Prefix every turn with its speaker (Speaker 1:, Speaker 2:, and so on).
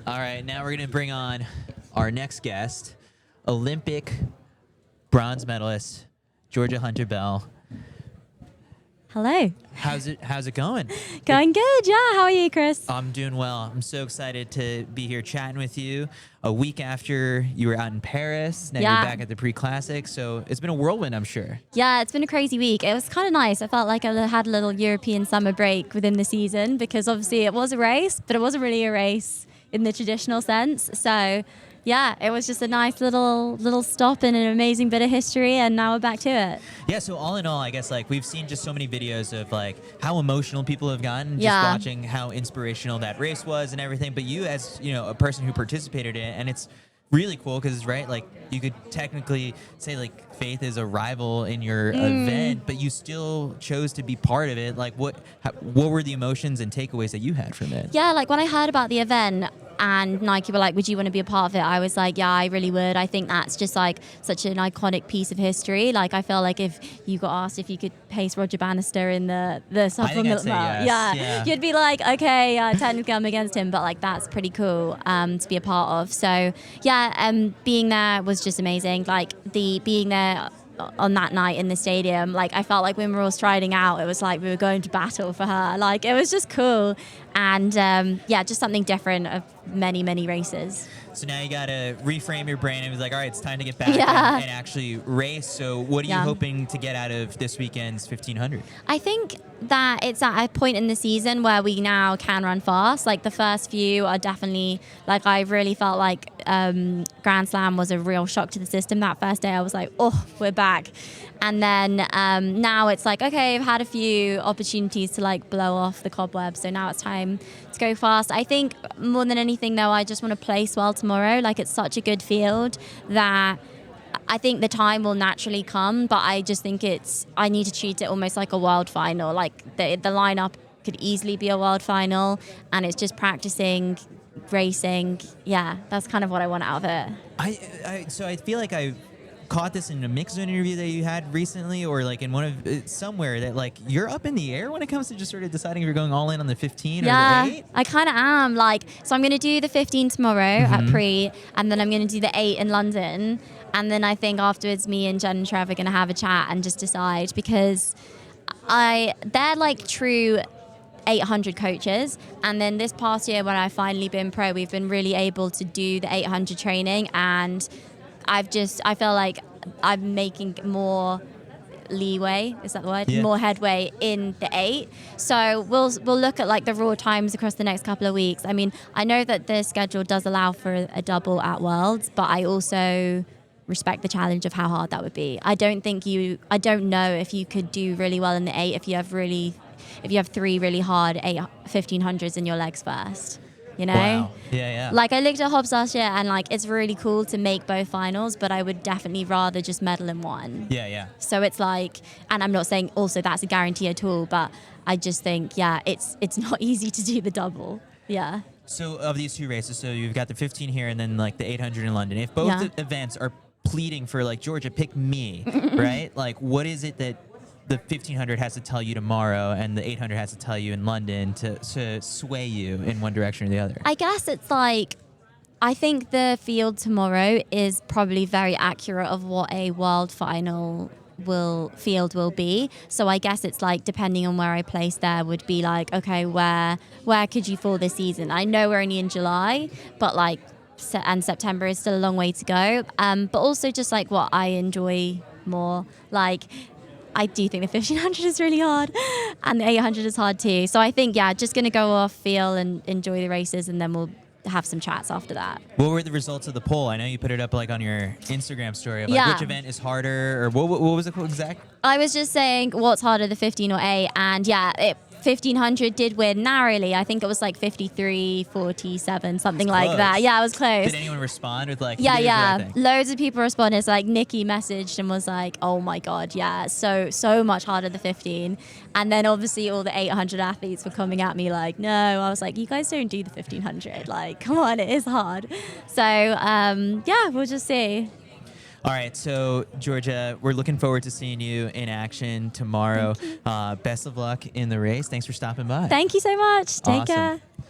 Speaker 1: All right, now we're going to bring on our next guest, Olympic bronze medalist, Georgia Hunter Bell.
Speaker 2: Hello.
Speaker 1: How's it going?
Speaker 2: Going good, yeah. How are you, Chris?
Speaker 1: I'm doing well. I'm so excited to be here chatting with you a week after you were out in Paris. Now you're back at the Pre-Classic, so it's been a whirlwind, I'm sure.
Speaker 2: Yeah, it's been a crazy week. It was kind of nice. I felt like I had a little European summer break within the season because obviously it was a race, but it wasn't really a race in the traditional sense. So yeah, it was just a nice little stop in an amazing bit of history, and now we're back to it.
Speaker 1: Yeah, so all in all, I guess like we've seen just so many videos of like how emotional people have gotten just
Speaker 2: Yeah.
Speaker 1: watching how inspirational that race was and everything. But you, as you know, a person who participated in it, and it's really cool because right, like you could technically say like Faith is a rival in your event, but you still chose to be part of it. Like what were the emotions and takeaways that you had from it?
Speaker 2: Yeah, like when I heard about the event and Nike were like, would you want to be a part of it? I was like, yeah, I really would. I think that's just like such an iconic piece of history. Like I feel like if you got asked if you could pace Roger Bannister in the supplement
Speaker 1: yes. Yeah.
Speaker 2: you'd be like, okay, technically I'm against him, but like that's pretty cool to be a part of. So yeah, being there was just amazing. Like being there on that night in the stadium, like I felt like when we were all striding out, it was like we were going to battle for her. Like it was just cool, and yeah, just something different of many races.
Speaker 1: So now you got to reframe your brain and be like, all right, it's time to get back and actually race. So what are you hoping to get out of this weekend's 1500?
Speaker 2: I think that it's at a point in the season where we now can run fast. Like the first few are definitely, like I really felt like Grand Slam was a real shock to the system. That first day I was like, oh, we're back. And then now it's like, okay, I've had a few opportunities to like blow off the cobweb. So now it's time to go fast. I think more than anything though, I just want to place well tomorrow. Like it's such a good field that I think the time will naturally come, but I just think I need to treat it almost like a world final. Like the lineup could easily be a world final, and it's just practicing, racing. Yeah, that's kind of what I want out of it.
Speaker 1: So I feel like I caught this in a mixed zone interview that you had recently, or like in one of somewhere that like you're up in the air when it comes to just sort of deciding if you're going all in on the 15 or the 8.
Speaker 2: I kind of am. Like, so I'm going to do the 15 tomorrow at Pre, and then I'm going to do the 8 in London. And then I think afterwards, me and Jen and Trev are going to have a chat and just decide, because they're like true 800 coaches. And then this past year when I've finally been pro, we've been really able to do the 800 training, and I feel like I'm making more leeway, is that the word?
Speaker 1: Yeah.
Speaker 2: More headway in the 8. So we'll look at like the raw times across the next couple of weeks. I mean, I know that the schedule does allow for a double at Worlds, but I also respect the challenge of how hard that would be. I don't know if you could do really well in the 8 if you have 3 really hard 1500s in your legs first. You know?
Speaker 1: Wow. Yeah.
Speaker 2: Like I looked at Hobbs last year, and like it's really cool to make both finals, but I would definitely rather just medal in one.
Speaker 1: Yeah.
Speaker 2: So it's like, and I'm not saying also that's a guarantee at all, but I just think it's not easy to do the double. Yeah.
Speaker 1: So of these two races, so you've got the 15 here and then like the 800 in London. If both events are pleading for like, Georgia, pick me, right? Like what is it that the 1500 has to tell you tomorrow and the 800 has to tell you in London to sway you in one direction or the other?
Speaker 2: I guess it's like, I think the field tomorrow is probably very accurate of what a world final field will be. So I guess it's like, depending on where I place there would be like, okay, where could you fall this season? I know we're only in July, but like, and September is still a long way to go. But also just like what I enjoy more. Like, I do think the 1500 is really hard, and the 800 is hard too. So I think, just going to go off, feel, and enjoy the races, and then we'll have some chats after that.
Speaker 1: What were the results of the poll? I know you put it up like on your Instagram story of like which event is harder, or what was the exact?
Speaker 2: I was just saying what's harder, the 15 or 8, and 1500 did win narrowly. I think it was like 53-47, something like that. Yeah, it was close.
Speaker 1: Did anyone respond with like?
Speaker 2: Yeah. Loads of people responded. It's like Nikki messaged and was like, "Oh my god, yeah, so much harder the 15." And then obviously all the 800 athletes were coming at me like, "No." I was like, "You guys don't do the 1500. Like, come on, it is hard." So we'll just see.
Speaker 1: All right, so Georgia, we're looking forward to seeing you in action tomorrow. Best of luck in the race. Thanks for stopping by.
Speaker 2: Thank you so much. Take
Speaker 1: Awesome.
Speaker 2: care.